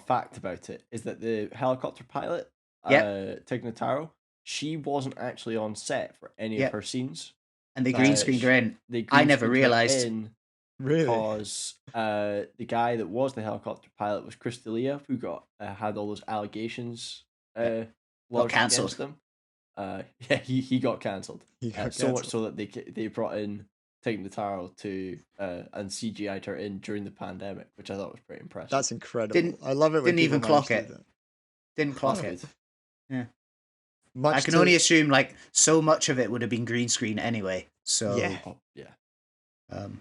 fact about it is that the helicopter pilot, Tig Notaro, she wasn't actually on set for any of her scenes. and the green screen are in. The I green never screens are realised. in Really? because the guy that was the helicopter pilot was Chris D'Elia, who had all those allegations lodged cancelled. against him. Yeah, he got cancelled. He got So much cancelled. so that they brought in Tig Notaro to and CGI'd her in during the pandemic, which I thought was pretty impressive. That's incredible. Didn't- I love it when didn't even people manage clock to it. do that. Didn't clock That's it. good. Much I can to- only assume like so much of it would have been green screen anyway. So Yeah. Oh, yeah.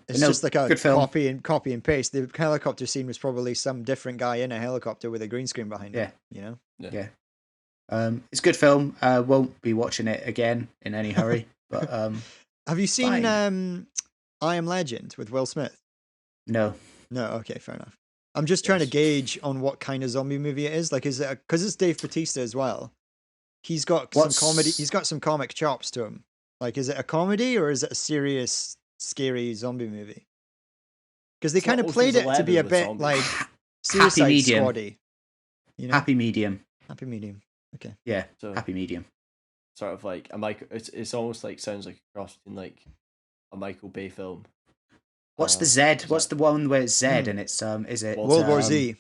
It's no, just like a good film. copy and paste. The helicopter scene was probably some different guy in a helicopter with a green screen behind him. You know? Yeah. It's a good film. Won't be watching it again in any hurry. But Have you seen fine. I Am Legend with Will Smith? No. No, okay, fair enough. I'm just trying to Yes. gauge on what kind of zombie movie it is. Like, is it because it's Dave Bautista as well? He's got What's- some comedy. He's got some comic chops to him. Like, is it a comedy or is it a serious, scary zombie movie? Because they It's not kind of played it Ocean's to be a 11 with bit zombies. like Suicide medium. Squaddy. You know, Happy medium. happy medium. Okay. Yeah. So Happy medium. sort of like a Michael. It's almost like sounds like a cross between like a Michael Bay film. What's the Z? What's the one where it's Z Hmm. and it's is it World War Z.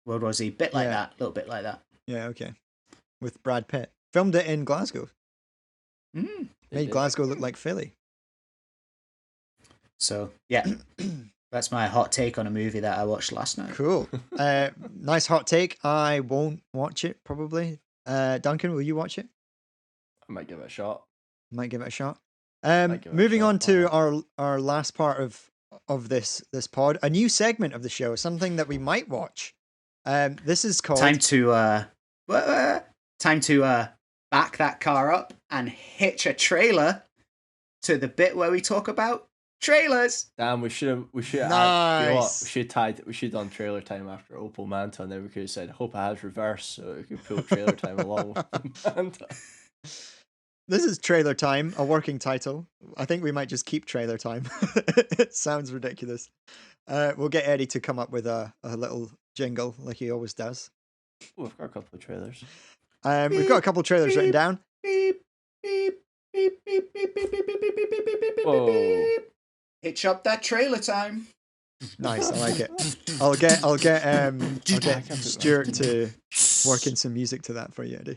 World War Z. Bit like Yeah. that. A little bit like that. Yeah, okay. With Brad Pitt. Filmed it in Glasgow. Mm. Made Glasgow look like Philly. So yeah, that's my hot take on a movie that I watched last night. Cool. Nice hot take. I won't watch it probably. Duncan, will you watch it? I might give it a shot. Might give it a shot. Might give it a Moving shot, on why to not? our last part of this pod, a new segment of the show, something that we might watch. This is called Time to back that car up and hitch a trailer to the bit where we talk about trailers. Damn, we should have. You know what? Nice. We should have done trailer time after Opel Manta, and then we could have said, "Hope it has reverse," so we could pull trailer time along with the Manta. This is Trailer Time, a working title. I think we might just keep Trailer Time. It sounds ridiculous. We'll get Eddie to come up with a little jingle like he always does. Oh, we've got a couple of trailers. We've got a couple of trailers written down. Beep, beep, beep, beep, beep, beep, beep, beep, beep, beep, beep, beep, beep, beep, Whoa. beep. Hitch up that trailer time. Nice, I like it. I'll get Stuart to work in some music to that for you, Eddie.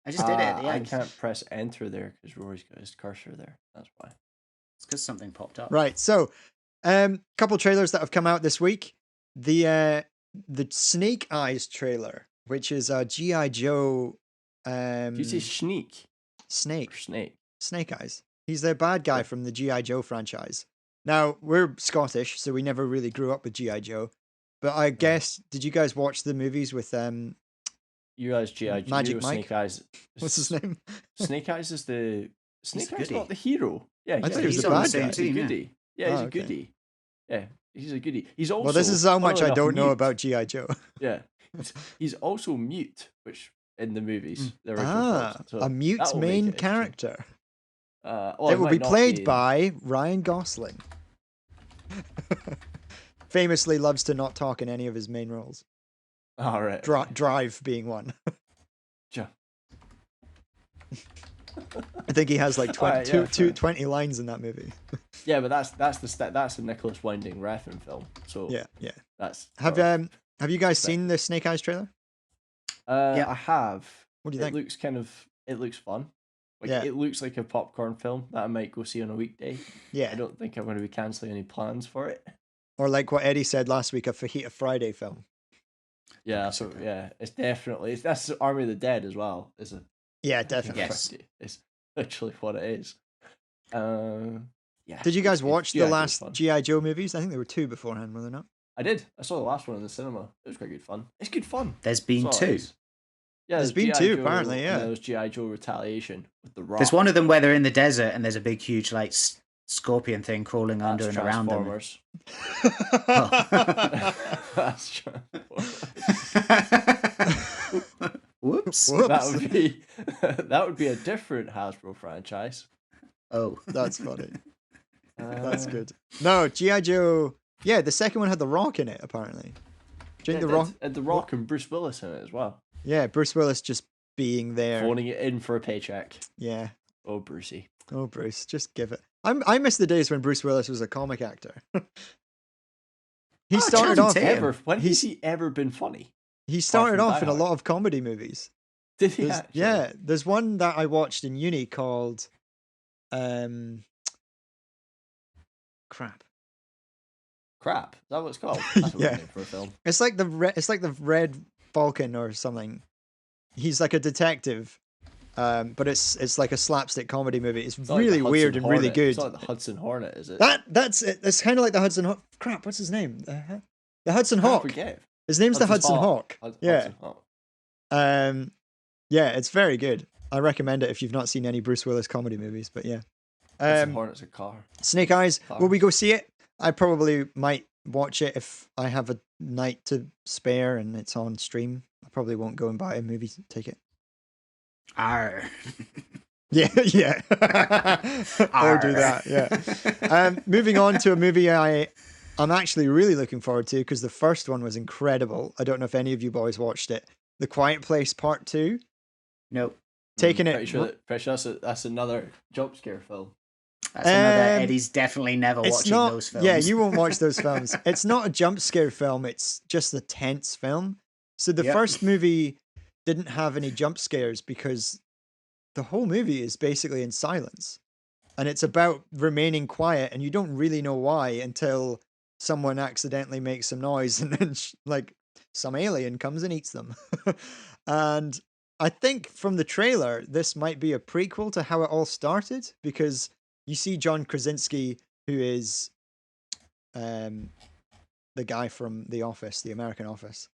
I just did it at the I end. can't press enter there because Rory's got his cursor there. That's why. It's because something popped up. Right, so couple trailers that have come out this week. The Snake Eyes trailer, which is a G.I. Joe Do you say sneak Snake. or snake? Snake Eyes. He's the bad guy from the G.I. Joe franchise. Now, we're Scottish, so we never really grew up with G.I. Joe. But I guess, did you guys watch the movies with You guys, G.I. Joe, Magic you know Mike? Snake Eyes. what's his name? Snake Eyes is the Snake the Eyes, goodie. not the hero. Yeah, I thought he was he's the on the bad same guy. He's a team, yeah. goodie. Yeah, he's Oh, a okay. goodie. Yeah, he's a goodie. He's also. Well, this is how much funnily I don't enough, know mute. about G.I. Joe. Yeah, he's also mute, which in the movies, the original Ah, films, so a mute that will make main it interesting. character. Well, It will might be not played in- by Ryan Gosling. Famously loves to not talk in any of his main roles. All right. Drive being one. Ja- I think he has like 20, Alright, yeah, fair. 20 lines in that movie. Yeah, but that's a Nicholas Winding Refn film. So Yeah. that's Have you guys seen the Snake Eyes trailer? Yeah, I have. What do you think? It looks fun. Like Yeah. it looks like a popcorn film that I might go see on a weekday. Yeah. I don't think I'm going to be cancelling any plans for it. Or like what Eddie said last week, a Fajita Friday film. Yeah, so yeah, it's definitely that's Army of the Dead as well. Is a Yeah, definitely. Yes. It's literally what it is. Yeah. Did you guys it's watch G.I. the Joe's last fun. G.I. Joe movies? I think there were 2 beforehand, were there not? I did. I saw the last one in the cinema. It was quite good fun. It's good fun. There's been That's all it 2. is. Yeah, There's been G.I. 2 Joe, apparently, and yeah. there was G.I. Joe Retaliation with the Rock. There's one of them where they're in the desert and there's a big, huge, like, scorpion thing crawling That's under and around them. Transformers. That's Transformers. Whoops. Whoops. That would be a different Hasbro franchise. Oh. That's funny. That's Uh, good. No, G.I. Joe. Yeah, the second one had The Rock in it, apparently. Do you think The Rock? And The Rock and Bruce Willis in it as well. Yeah, Bruce Willis just being there. Phoning it in for a paycheck. Yeah. Oh, Brucey. Oh, Bruce, just give it. I miss the days when Bruce Willis was a comic actor. He Oh, started Channing off. Tatum. When has he ever been funny? He Apart started from off Die in a Hard. lot of comedy movies. Did he actually? Yeah, there's one that I watched in uni called, crap. Crap. Is that what it's called? That's a Yeah. weird name for a film. It's like the Red Falcon or something. He's like a detective, but it's like a slapstick comedy movie. It's It's not like really the Hudson weird and really Hornet. good. It's not like the Hudson Hornet, is it? That's it. It's kind of like the Hudson. Crap, what's his name? The Hudson I Hawk. forget. His name's the Hudson Hawk. Yeah. Hudson Hawk. Yeah, it's very good. I recommend it if you've not seen any Bruce Willis comedy movies. But yeah, Hudson Hornet's a car. Snake Eyes. Car. Will we go see it? I probably might watch it if I have a night to spare and it's on stream. I probably won't go and buy a movie ticket. Arr. Yeah, yeah. Or do that. Yeah. Moving on to a movie I'm actually really looking forward to because the first one was incredible. I don't know if any of you boys watched it. The Quiet Place Part 2. Nope. Taking Pretty it. sure that's another jump scare film. That's another Eddie's definitely never It's watching not. those films. Yeah, you won't watch those films. It's not a jump scare film. It's just a tense film. So the Yep. first movie didn't have any jump scares because the whole movie is basically in silence, and it's about remaining quiet, and you don't really know why until someone accidentally makes some noise, and then like some alien comes and eats them. And I think from the trailer, this might be a prequel to how it all started because you see John Krasinski, who is the guy from The Office, the American Office.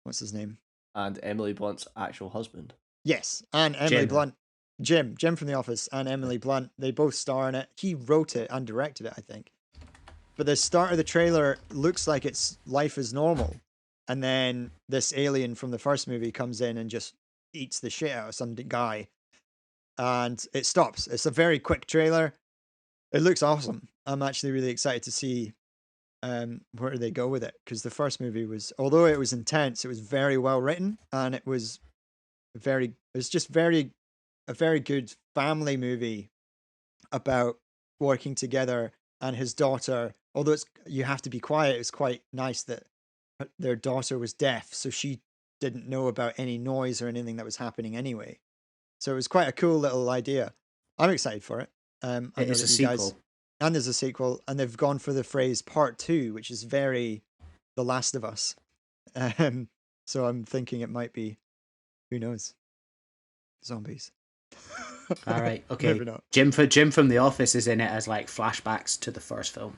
What's his name? And Emily Blunt's actual husband. Yes, and Emily Jim. Blunt. Jim from The Office, and Emily Blunt. They both star in it. He wrote it and directed it, I think. But the start of the trailer looks like it's life is normal. And then this alien from the first movie comes in and just eats the shit out of some guy. And it stops. It's a very quick trailer. It looks awesome. I'm actually really excited to see where they go with it. Because the first movie was, although it was intense, it was very well written. And it was a very good family movie about working together. And his daughter, although you have to be quiet, it's quite nice that their daughter was deaf, so she didn't know about any noise or anything that was happening anyway. So it was quite a cool little idea. I'm excited for it. I know It's a that you guys, sequel. and there's a sequel, and they've gone for the phrase part 2, which is very The Last of Us. So I'm thinking it might be, who knows, zombies. All right, okay. Maybe not. Jim from The Office is in it as like flashbacks to the first film.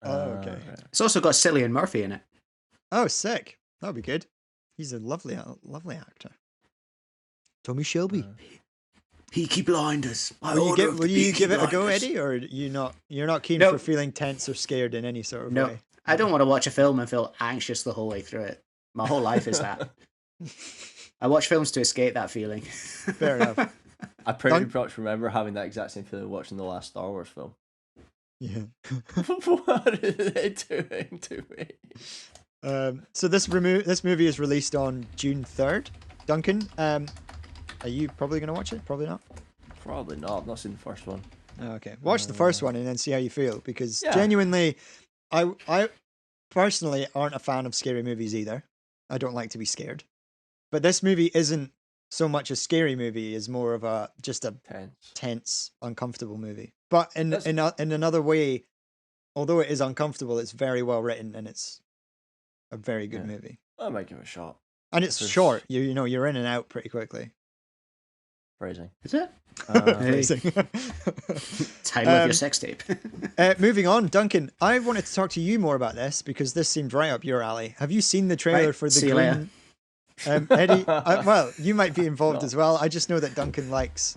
Oh, okay. Right. It's also got Cillian Murphy in it. Oh, sick. That'd be good. He's a lovely actor. Tommy Shelby. Peaky Blinders. Will you give it a go, Eddie, or you're not keen Nope. for feeling tense or scared in any sort of No, way? I don't want to watch a film and feel anxious the whole way through it. My whole life is that. I watch films to escape that feeling. Fair enough. I pretty much remember having that exact same feeling watching the last Star Wars film. Yeah. What are they doing to me? So this movie is released on June 3rd. Duncan, are you probably going to watch it? Probably not. Probably not. I've not seen the first one. Okay. Watch the first one and then see how you feel, because Yeah. genuinely, I personally aren't a fan of scary movies either. I don't like to be scared. But this movie isn't so much a scary movie, is more of a tense, uncomfortable movie. But in another way, although it is uncomfortable, it's very well written and it's a very good movie. I might give it a shot. And it's short. You know, you're in and out pretty quickly. Phrasing. Is it? Phrasing. Title of your sex tape. Moving on, Duncan, I wanted to talk to you more about this because this seemed right up your alley. Have you seen the trailer Right, for the see you Green? Eddie, well, you might be involved as well. I just know that Duncan likes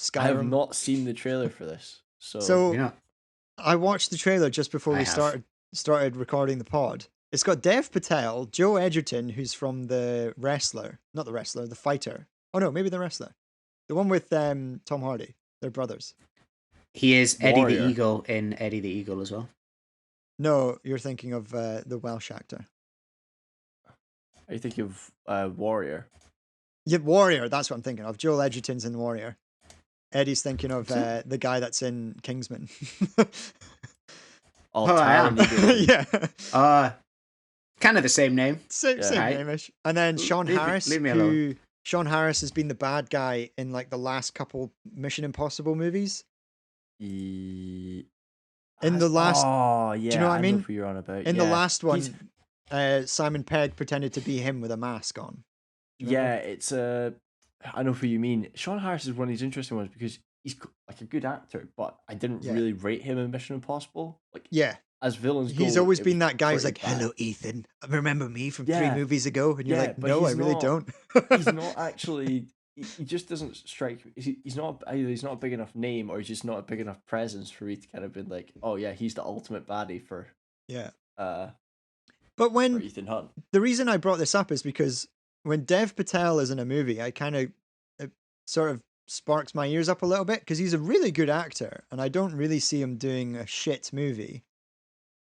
Skyrim. I have not seen the trailer for this. So Yeah. I watched the trailer just before we started recording the pod. It's got Dev Patel, Joe Edgerton, who's from the fighter. Oh no, maybe the wrestler. The one with Tom Hardy. They're brothers. He is Eddie Warrior. the Eagle in Eddie the Eagle as well. No, you're thinking of the Welsh actor. Are you thinking of Warrior? Yeah, Warrior. That's what I'm thinking of. Joel Edgerton's in Warrior. Eddie's thinking of the guy that's in Kingsman. Oh, I am. Yeah. Kind of the same name. Same Right. name-ish. And then Sean Harris, leave me alone. Sean Harris has been the bad guy in like the last couple Mission Impossible movies. In the last, oh yeah, do you know what I mean? who you're on about. In the Yeah. last one, Simon Pegg pretended to be him with a mask on. Do you remember? Yeah, it's I know who you mean. Sean Harris is one of these interesting ones because he's like a good actor, but I didn't really rate him in Mission Impossible. Like, Yeah. as villains go, He's always it been was that guy who's like, pretty bad. "Hello, Ethan. Remember me from 3 Yeah. movies ago?" And you're Yeah, like, but "No, I he's really not- don't." He's not actually. He just doesn't strike. He's not either. He's not a big enough name, or he's just not a big enough presence for me to kind of be like, oh yeah, he's the ultimate baddie for Yeah. for But when Ethan Hunt. the reason I brought this up is because when Dev Patel is in a movie, I kind of it sort of sparks my ears up a little bit because he's a really good actor, and I don't really see him doing a shit movie.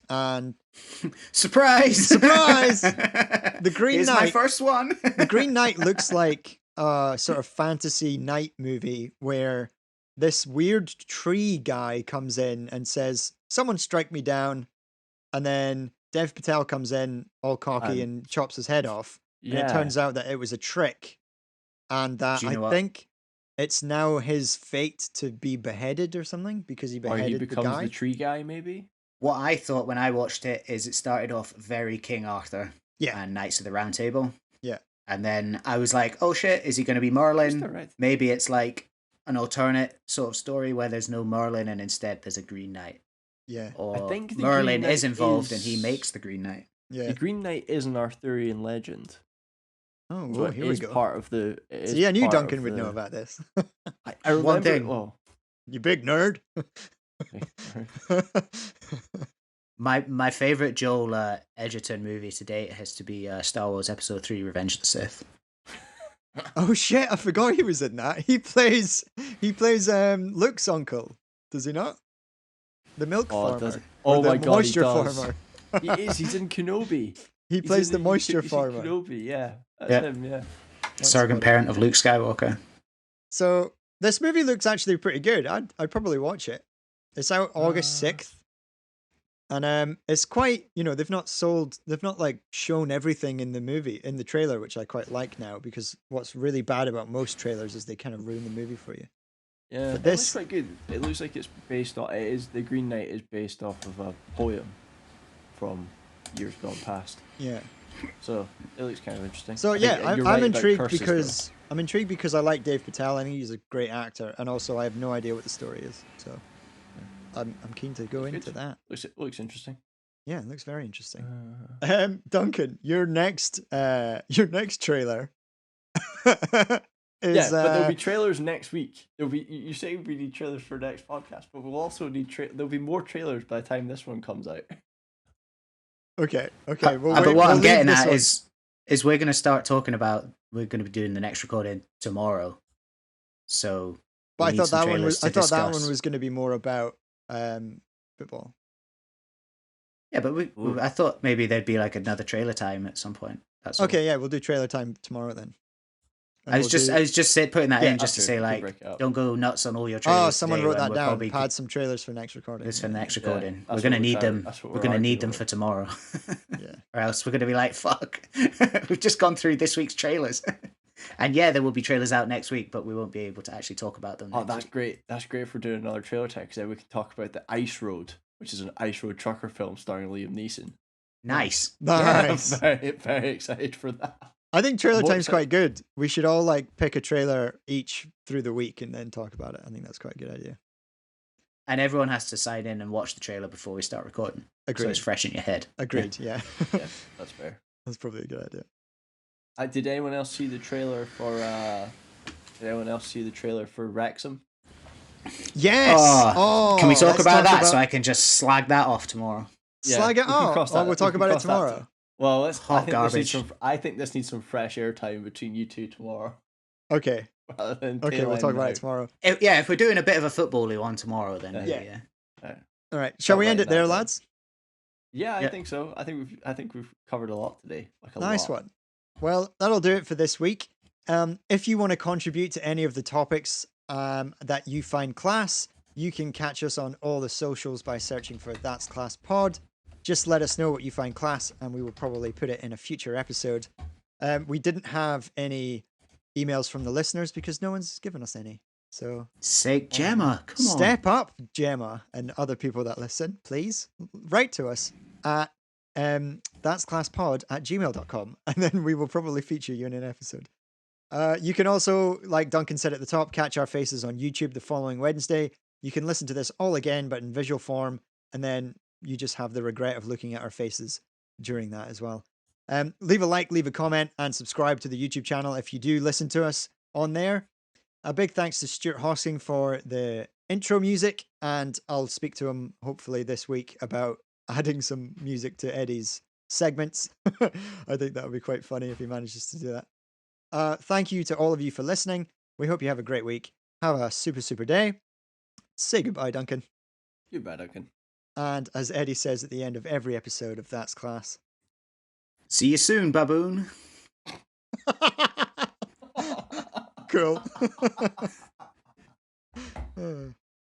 And Surprise! The Green Here's my Knight. first one. The Green Knight looks like a sort of fantasy night movie where this weird tree guy comes in and says, "Someone strike me down," and then Dev Patel comes in all cocky and chops his head off. And it turns out that it was a trick, and that Do you know I what? think it's now his fate to be beheaded or something because he Or beheaded he the becomes guy. the tree guy, maybe. What I thought when I watched it is it started off very King Arthur Yeah, and Knights of the Round Table. yeah, And then I was like, oh shit, is he going to be Just Merlin? the right- Maybe it's like an alternate sort of story where there's no Merlin and instead there's a Green Knight. yeah, Or think the Merlin Green is Knight involved and is- he makes the Green Knight. yeah. The Green Knight is an Arthurian legend. Oh, So whoa, it here we is go. part of the. it See, is I knew part Duncan of would know the- about this. I remember. One thing. Well, You big nerd. My favorite Joel Edgerton movie to date has to be Star Wars Episode 3 Revenge of the Sith. Oh shit! I forgot he was in that. He plays Luke's uncle. Does he not? The milk farmer. does it? Or Oh the my god, he moisture does. farmer. He is. He's in Kenobi. He He's plays in the moisture he's in farmer. Kenobi, yeah. That's Yeah. him, yeah. That's Surrogate funny. parent of Luke Skywalker. So this movie looks actually pretty good. I'd probably watch it. It's out August 6th. And it's quite, they've not like shown everything in the trailer, which I quite like now, because what's really bad about most trailers is they kind of ruin the movie for you. Yeah, But it this- looks quite good. It looks like it's based on. It is the Green Knight is based off of a poem from years gone past. Yeah. So it looks kind of interesting. So I yeah, think I'm you're right about intrigued curses, though. because I like Dave Patel. I think he's a great actor, and also I have no idea what the story is. So I'm keen to go Good. into that. looks interesting. Yeah, it looks very interesting. Uh, Duncan, your next trailer is yeah, but there'll be trailers next week. There'll be. You say we need trailers for next podcast, but we'll also need there'll be more trailers by the time this one comes out. okay. Well, but what we'll I'm leave getting this at one. is we're going to start talking about, we're going to be doing the next recording tomorrow. So But we I need thought some that one trailers was. to I thought that discuss. one was going to be more about football. Yeah, but Ooh. I thought maybe there'd be like another trailer time at some point. That's all. Okay, yeah, we'll do trailer time tomorrow then. And I was we'll just putting that Yeah, in just to That's say true. We'll like, break it up. don't go nuts on all your trailers. Oh, someone today wrote when that we're down. probably- Pad some trailers for next recording. It's for the next Yeah, recording. that's We're going to what need we're them. trying- that's what We're we're going to need arguing them over. for tomorrow. Yeah. Or else we're going to be like, fuck, we've just gone through this week's trailers. And yeah, there will be trailers out next week, but we won't be able to actually talk about them. Oh, next that's week. great. That's great for doing another trailer time, because then we can talk about the Ice Road, which is an Ice Road trucker film starring Liam Neeson. Nice. Nice. Yeah, very, very excited for that. I think trailer More time's excited. quite good. We should all like pick a trailer each through the week and then talk about it. I think that's quite a good idea. And everyone has to sign in and watch the trailer before we start recording. So Agreed. it's fresh in your head. Agreed. Yeah. Yeah, that's fair. That's probably a good idea. Did anyone else see the trailer for? Did anyone else see the trailer for Wrexham? Yes. Oh, Can we talk let's about that so I can just slag that off tomorrow? slag we it can off. cross Oh, that- we'll we talk can about it cross that tomorrow. Well, I Hot think this needs garbage. some. I think this needs some fresh airtime between you two tomorrow. Okay. Rather than Okay, tail we'll talk end about now. it tomorrow. If we're doing a bit of a football-y one tomorrow, then maybe, Yeah. yeah. All right. Shall we Felt end like it there, that, lads? Yeah, I Yeah. think so. I think we've covered a lot today. Like a Nice lot. one. Well, that'll do it for this week. If you want to contribute to any of the topics that you find class. You can catch us on all the socials by searching for That's Class Pod. Just let us know what you find class, and we will probably put it in a future episode. We didn't have any emails from the listeners because no one's given us any. So Sake Gemma, come on. Step up, Gemma, and other people that listen, please write to us at that'sclasspod@gmail.com, and then we will probably feature you in an episode. You can also, like Duncan said at the top, catch our faces on YouTube the following Wednesday. You can listen to this all again, but in visual form, and then you just have the regret of looking at our faces during that as well. Leave a like, leave a comment, and subscribe to the YouTube channel if you do listen to us on there. A big thanks to Stuart Hosking for the intro music, and I'll speak to him hopefully this week about adding some music to Eddie's segments. I think that would be quite funny if he manages to do that. Thank you to all of you for listening. We hope you have a great week. Have a super, super day. Say goodbye, Duncan. Goodbye, Duncan. And as Eddie says at the end of every episode of That's Class. See you soon, baboon. Cool.